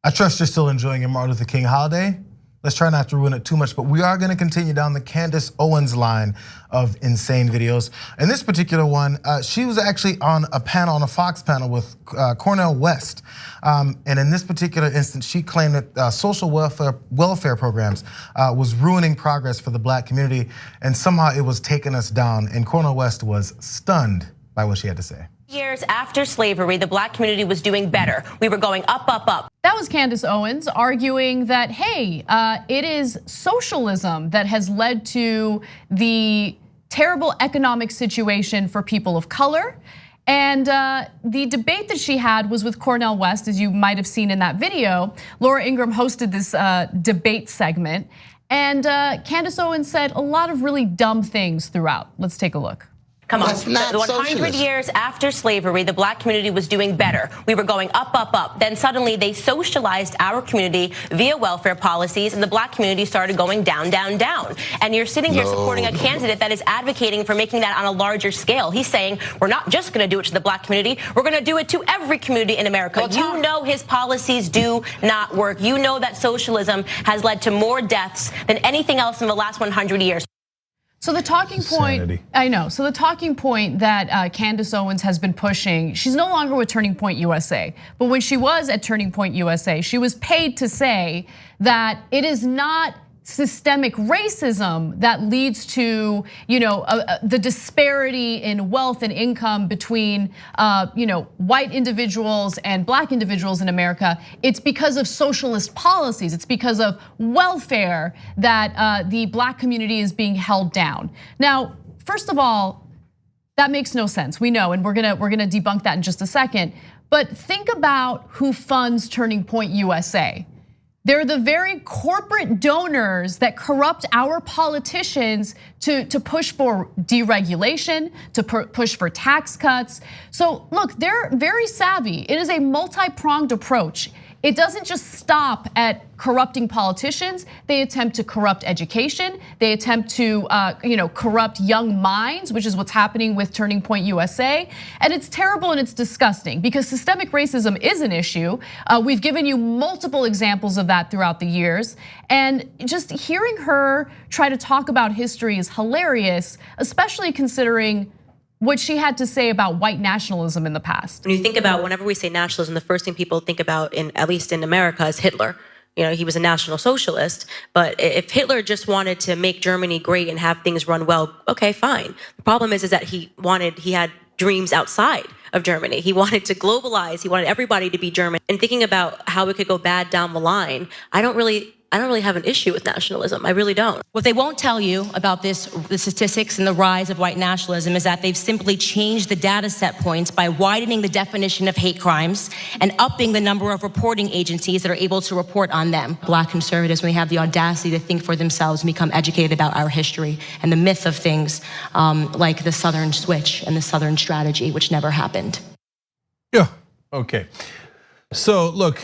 I trust you're still enjoying your Martin Luther King holiday. Let's try not to ruin it too much, but we are gonna continue down the Candace Owens line of insane videos. In this particular one, she was actually on a panel, on a Fox panel with Cornel West. And in this particular instance, she claimed that social welfare programs was ruining progress for the Black community, and somehow it was taking us down. And Cornel West was stunned by what she had to say. Years after slavery, the Black community was doing better. We were going up, up, up. That was Candace Owens arguing that, hey, it is socialism that has led to the terrible economic situation for people of color. And the debate that she had was with Cornel West, as you might have seen in that video. Laura Ingraham hosted this debate segment. And Candace Owens said a lot of really dumb things throughout. Let's take a look. Come on, That's not 100 socialist. years after slavery, the Black community was doing better. We were going up, up, up. Then suddenly they socialized our community via welfare policies, and the Black community started going down, down, down. And you're sitting here supporting a candidate that is advocating for making that on a larger scale. He's saying, we're not just gonna do it to the Black community, we're gonna do it to every community in America. Well, you know his policies do not work. You know that socialism has led to more deaths than anything else in the last 100 years. So the talking point, I know. So the talking point that Candace Owens has been pushing, she's no longer with Turning Point USA. But when she was at Turning Point USA, she was paid to say that it is not systemic racism that leads to, the disparity in wealth and income between, white individuals and Black individuals in America. It's because of socialist policies. It's because of welfare that the Black community is being held down. Now, first of all, that makes no sense. We know, and we're gonna debunk that in just a second. But think about who funds Turning Point USA. They're the very corporate donors that corrupt our politicians to push for deregulation, to push for tax cuts. So look, they're very savvy. It is a multi-pronged approach. It doesn't just stop at corrupting politicians. They attempt to corrupt education. They attempt to corrupt young minds, which is what's happening with Turning Point USA. And it's terrible and it's disgusting because systemic racism is an issue. We've given you multiple examples of that throughout the years. And just hearing her try to talk about history is hilarious, especially considering what she had to say about white nationalism in the past. When you think about, whenever we say nationalism, the first thing people think about, at least in America, is Hitler. He was a National Socialist, but if Hitler just wanted to make Germany great and have things run well, okay, fine. The problem is that he had dreams outside of Germany. He wanted to globalize. He wanted everybody to be German. And thinking about how it could go bad down the line, I don't really have an issue with nationalism. I really don't. What they won't tell you about the statistics and the rise of white nationalism is that they've simply changed the data set points by widening the definition of hate crimes and upping the number of reporting agencies that are able to report on them. Black conservatives, when they have the audacity to think for themselves and become educated about our history and the myth of things like the Southern Switch and the Southern Strategy, which never happened. Yeah, okay. So look,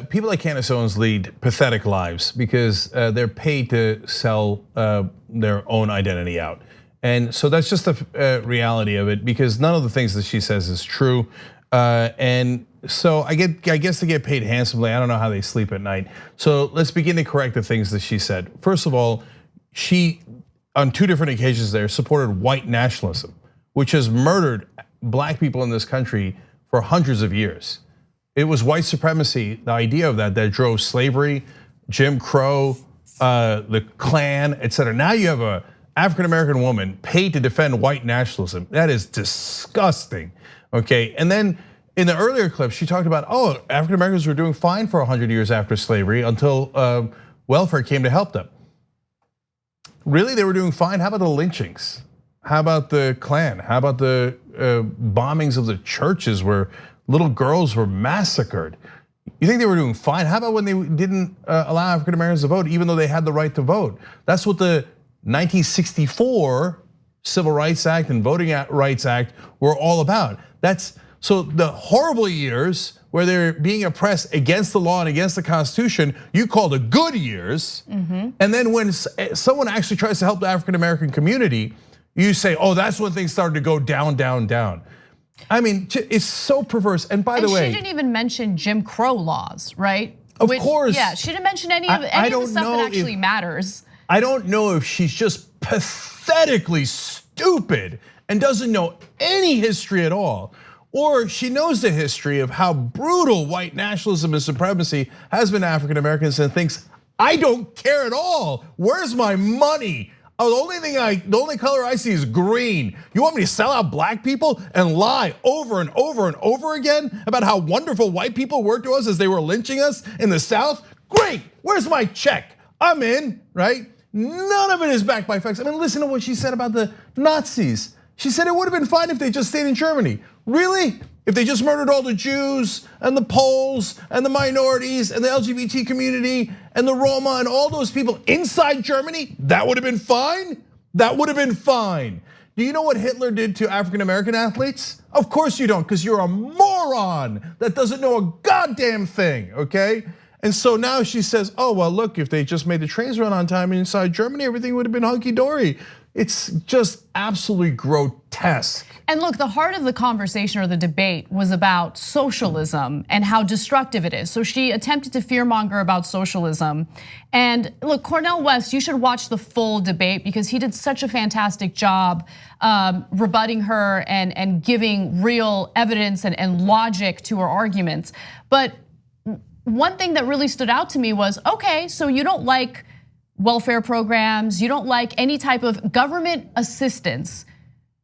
people like Candace Owens lead pathetic lives because they're paid to sell their own identity out. And so that's just the reality of it, because none of the things that she says is true. And so I guess they get paid handsomely. I don't know how they sleep at night. So let's begin to correct the things that she said. First of all, she, on 2 different occasions there, supported white nationalism, which has murdered Black people in this country for hundreds of years. It was white supremacy, the idea of that drove slavery, Jim Crow, the Klan, etc. Now you have a African-American woman paid to defend white nationalism. That is disgusting, okay? And then in the earlier clip, she talked about, African-Americans were doing fine for 100 years after slavery until welfare came to help them. Really, they were doing fine? How about the lynchings? How about the Klan? How about the bombings of the churches where little girls were massacred? You think they were doing fine? How about when they didn't allow African Americans to vote, even though they had the right to vote? That's what the 1964 Civil Rights Act and Voting Rights Act were all about. So the horrible years where they're being oppressed against the law and against the Constitution, you call the good years. And then when someone actually tries to help the African American community, you say, that's when things started to go down, down, down. I mean, it's so perverse. And by the way, she didn't even mention Jim Crow laws, right? Of course. Yeah, she didn't mention any of the stuff that actually matters. I don't know if she's just pathetically stupid and doesn't know any history at all, or she knows the history of how brutal white nationalism and supremacy has been African Americans and thinks, I don't care at all. Where's my money? Oh, the only color I see is green. You want me to sell out black people and lie over and over and over again about how wonderful white people were to us as they were lynching us in the South? Great, where's my check? I'm in, right? None of it is backed by facts. I mean, listen to what she said about the Nazis. She said it would have been fine if they just stayed in Germany. Really? If they just murdered all the Jews and the Poles and the minorities and the LGBT community and the Roma and all those people inside Germany, that would have been fine? That would have been fine. Do you know what Hitler did to African American athletes? Of course you don't, because you're a moron that doesn't know a goddamn thing, okay? And so now she says, oh, well, look, if they just made the trains run on time inside Germany, everything would have been hunky-dory. It's just absolutely grotesque. And look, the heart of the conversation or the debate was about socialism and how destructive it is. So she attempted to fearmonger about socialism. And look, Cornel West, you should watch the full debate because he did such a fantastic job rebutting her and giving real evidence and logic to her arguments. But one thing that really stood out to me was, okay, so you don't like welfare programs, you don't like any type of government assistance,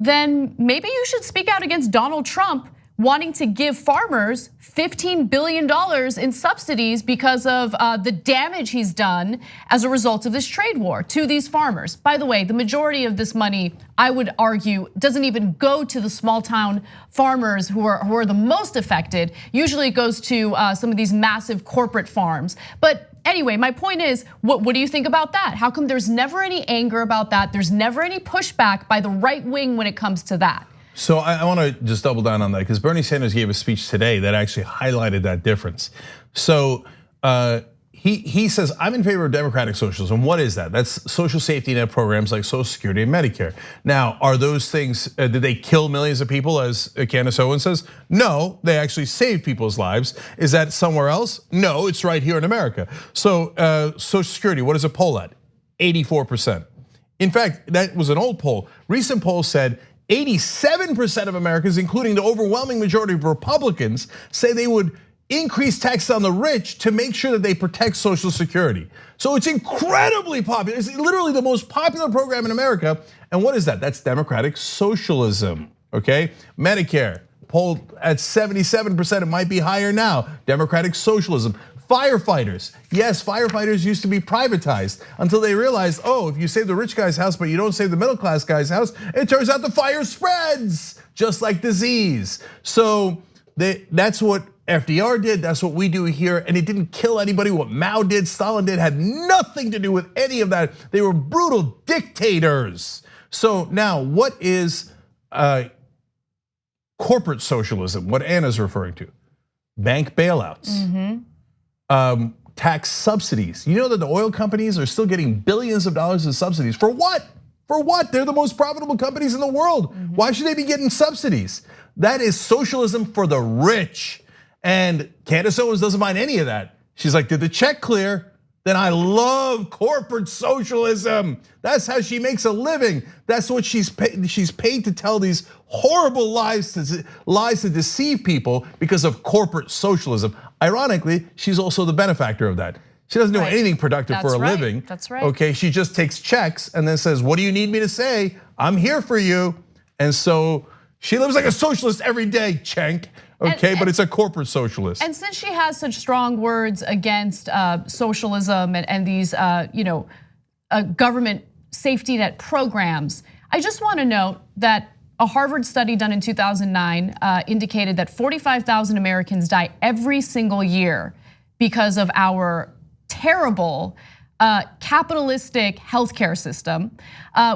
then maybe you should speak out against Donald Trump wanting to give farmers $15 billion in subsidies because of the damage he's done as a result of this trade war to these farmers. By the way, the majority of this money, I would argue, doesn't even go to the small town farmers who are the most affected. Usually it goes to some of these massive corporate farms. But anyway, my point is, what do you think about that? How come there's never any anger about that? There's never any pushback by the right wing when it comes to that. So I want to just double down on that because Bernie Sanders gave a speech today that actually highlighted that difference. So he says, I'm in favor of democratic socialism. What is that? That's social safety net programs like Social Security and Medicare. Now, are those things, did they kill millions of people as Candace Owens says? No, they actually saved people's lives. Is that somewhere else? No, it's right here in America. So Social Security, what is a poll at? 84%. In fact, that was an old poll. Recent polls said 87% of Americans, including the overwhelming majority of Republicans, say they would increase taxes on the rich to make sure that they protect Social Security. So it's incredibly popular. It's literally the most popular program in America. And what is that? That's democratic socialism, okay? Medicare, polled at 77%, it might be higher now. Democratic socialism. Firefighters, yes, firefighters used to be privatized until they realized, oh, if you save the rich guy's house, but you don't save the middle class guy's house, it turns out the fire spreads, just like disease. So that's what FDR did, that's what we do here, and it didn't kill anybody. What Mao did, Stalin did, had nothing to do with any of that. They were brutal dictators. So now, what is corporate socialism, what Anna's referring to? Bank bailouts. Tax subsidies. You know that the oil companies are still getting billions of dollars in subsidies. For what? For what? They're the most profitable companies in the world. Why should they be getting subsidies? That is socialism for the rich. And Candace Owens doesn't mind any of that. She's like, did the check clear? Then I love corporate socialism. That's how she makes a living. That's what she's paid to tell these horrible lies to deceive people because of corporate socialism. Ironically, she's also the benefactor of that. She doesn't do anything productive for a living. That's right. Okay, she just takes checks and then says, what do you need me to say? I'm here for you. And so she lives like a socialist every day, Cenk. Okay, but it's a corporate socialist. And since she has such strong words against socialism and these government safety net programs, I just want to note that a Harvard study done in 2009 indicated that 45,000 Americans die every single year because of our terrible capitalistic healthcare system.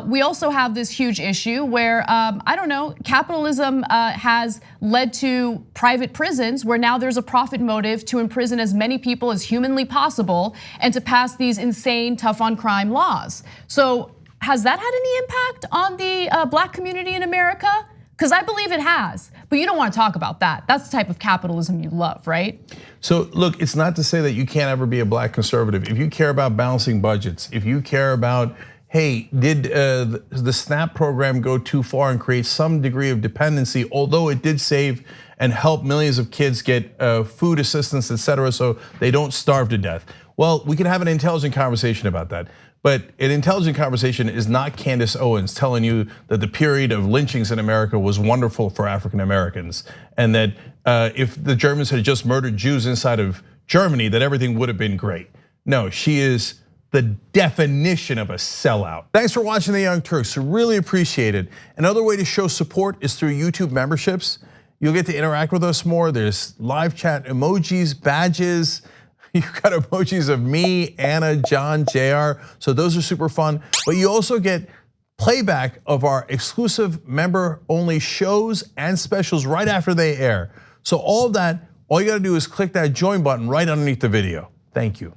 We also have this huge issue where, I don't know, capitalism has led to private prisons where now there's a profit motive to imprison as many people as humanly possible and to pass these insane tough on crime laws. So has that had any impact on the black community in America? Because I believe it has, but you don't want to talk about that. That's the type of capitalism you love, right? So look, it's not to say that you can't ever be a black conservative. If you care about balancing budgets, if you care about, hey, did the SNAP program go too far and create some degree of dependency, although it did save and help millions of kids get food assistance, et cetera, so they don't starve to death. Well, we can have an intelligent conversation about that. But an intelligent conversation is not Candace Owens telling you that the period of lynchings in America was wonderful for African Americans, and that if the Germans had just murdered Jews inside of Germany, that everything would have been great. No, she is the definition of a sellout. Thanks for watching the Young Turks, really appreciate it. Another way to show support is through YouTube memberships. You'll get to interact with us more. There's live chat emojis, badges. You've got emojis of me, Anna, John, Jayar, so those are super fun. But you also get playback of our exclusive member-only shows and specials right after they air. So all of that, all you gotta do is click that join button right underneath the video. Thank you.